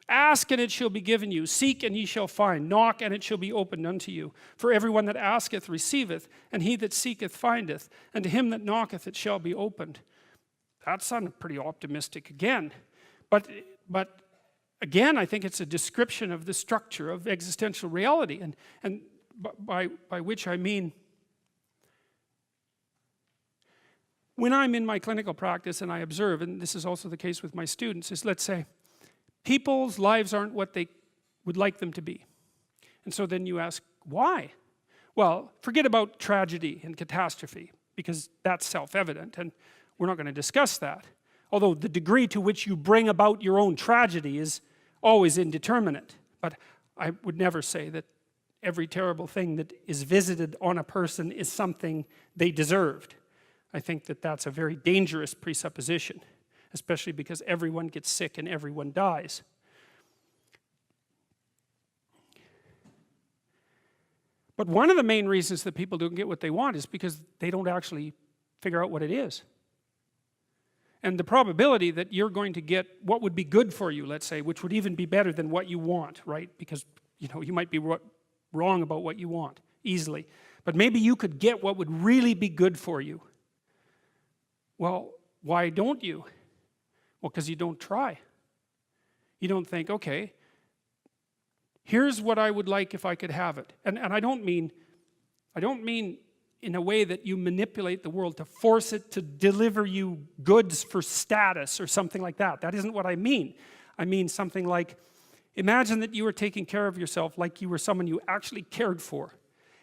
Ask and it shall be given you. Seek and ye shall find. Knock and it shall be opened unto you. For everyone that asketh receiveth, and he that seeketh findeth, and to him that knocketh it shall be opened. That sounded pretty optimistic again. But again, I think it's a description of the structure of existential reality, and by which I mean, when I'm in my clinical practice and I observe, and this is also the case with my students, is let's say, people's lives aren't what they would like them to be. And so then you ask, why? Well, forget about tragedy and catastrophe, because that's self-evident, and we're not going to discuss that. Although the degree to which you bring about your own tragedy is always indeterminate. But I would never say that every terrible thing that is visited on a person is something they deserved. I think that that's a very dangerous presupposition, especially because everyone gets sick and everyone dies. But one of the main reasons that people don't get what they want is because they don't actually figure out what it is. And the probability that you're going to get what would be good for you, let's say, which would even be better than what you want, right? Because you might be wrong about what you want easily. But maybe you could get what would really be good for you. Well, why don't you? Well, because you don't try. You don't think, okay, here's what I would like if I could have it. And I don't mean in a way that you manipulate the world to force it to deliver you goods for status or something like that. That isn't what I mean. I mean something like, imagine that you were taking care of yourself like you were someone you actually cared for.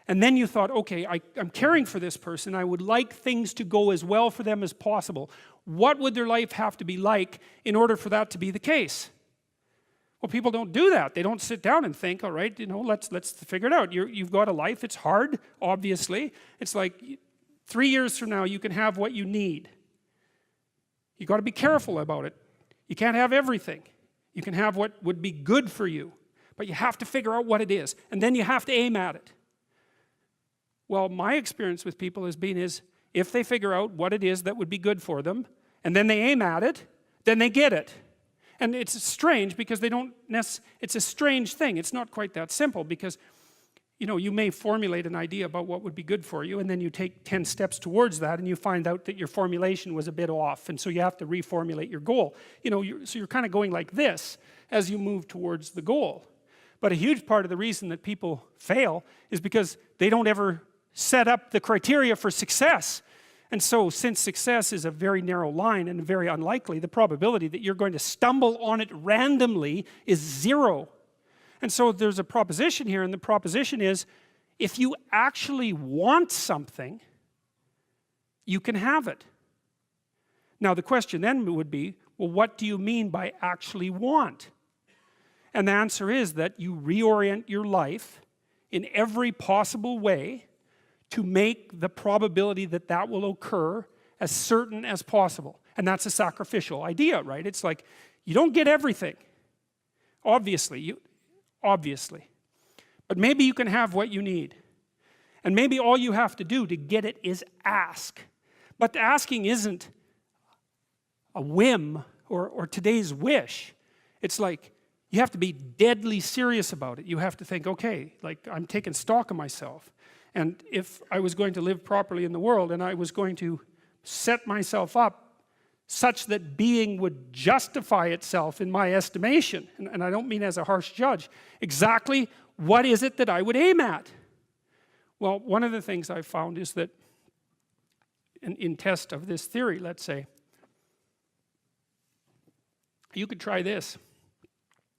And then you thought, okay, I'm caring for this person. I would like things to go as well for them as possible. What would their life have to be like in order for that to be the case? Well, people don't do that. They don't sit down and think, all right, let's figure it out. You've got a life. It's hard, obviously. It's like 3 years from now, you can have what you need. You've got to be careful about it. You can't have everything. You can have what would be good for you. But you have to figure out what it is. And then you have to aim at it. Well, my experience with people has been if they figure out what it is that would be good for them, and then they aim at it, then they get it. And it's strange because it's a strange thing. It's not quite that simple because, you may formulate an idea about what would be good for you, and then you take 10 steps towards that, and you find out that your formulation was a bit off, and so you have to reformulate your goal. So you're kind of going like this as you move towards the goal. But a huge part of the reason that people fail is because they don't ever set up the criteria for success. And so, since success is a very narrow line and very unlikely, the probability that you're going to stumble on it randomly is 0. And so there's a proposition here, and the proposition is, if you actually want something, you can have it. Now the question then would be, well, what do you mean by actually want? And the answer is that you reorient your life in every possible way to make the probability that that will occur as certain as possible. And that's a sacrificial idea, right? It's like, you don't get everything. Obviously. But maybe you can have what you need. And maybe all you have to do to get it is ask. But asking isn't a whim or today's wish. It's like, you have to be deadly serious about it. You have to think, okay, like I'm taking stock of myself. And if I was going to live properly in the world and I was going to set myself up such that being would justify itself in my estimation, and I don't mean as a harsh judge, exactly what is it that I would aim at? Well, one of the things I've found is that in test of this theory, let's say, you could try this.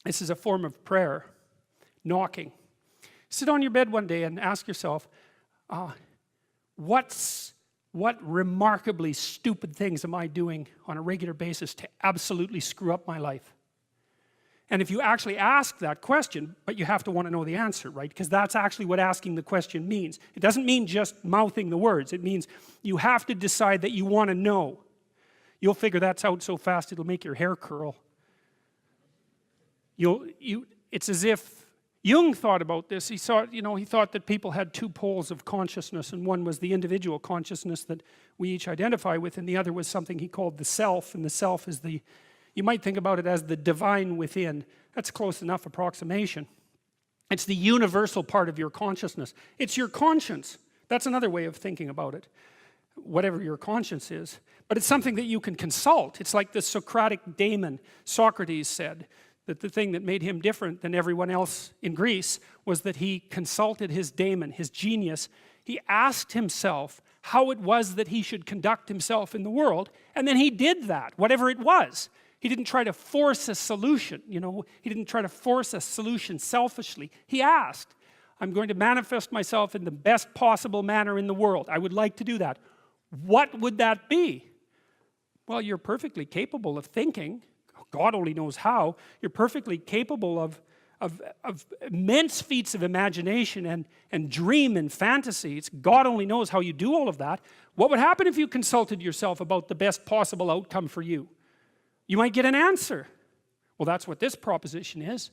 This is a form of prayer, knocking. Sit on your bed one day and ask yourself, what remarkably stupid things am I doing on a regular basis to absolutely screw up my life? And if you actually ask that question, but you have to want to know the answer, right? Because that's actually what asking the question means. It doesn't mean just mouthing the words. It means you have to decide that you want to know. You'll figure that's out so fast it'll make your hair curl. It's as if Jung thought about this. He thought that people had 2 poles of consciousness, and one was the individual consciousness that we each identify with, and the other was something he called the self, and the self is the You might think about it as the divine within. That's close enough approximation. It's the universal part of your consciousness. It's your conscience. That's another way of thinking about it. Whatever your conscience is. But it's something that you can consult. It's like the Socratic daemon. Socrates said that the thing that made him different than everyone else in Greece was that he consulted his daemon, his genius. He asked himself how it was that he should conduct himself in the world, and then he did that, whatever it was. He didn't try to force a solution, you know. He didn't try to force a solution selfishly. He asked, I'm going to manifest myself in the best possible manner in the world. I would like to do that. What would that be? Well, you're perfectly capable of thinking. God only knows how. You're perfectly capable of immense feats of imagination and dream and fantasies. God only knows how you do all of that. What would happen if you consulted yourself about the best possible outcome for you? You might get an answer. Well, that's what this proposition is.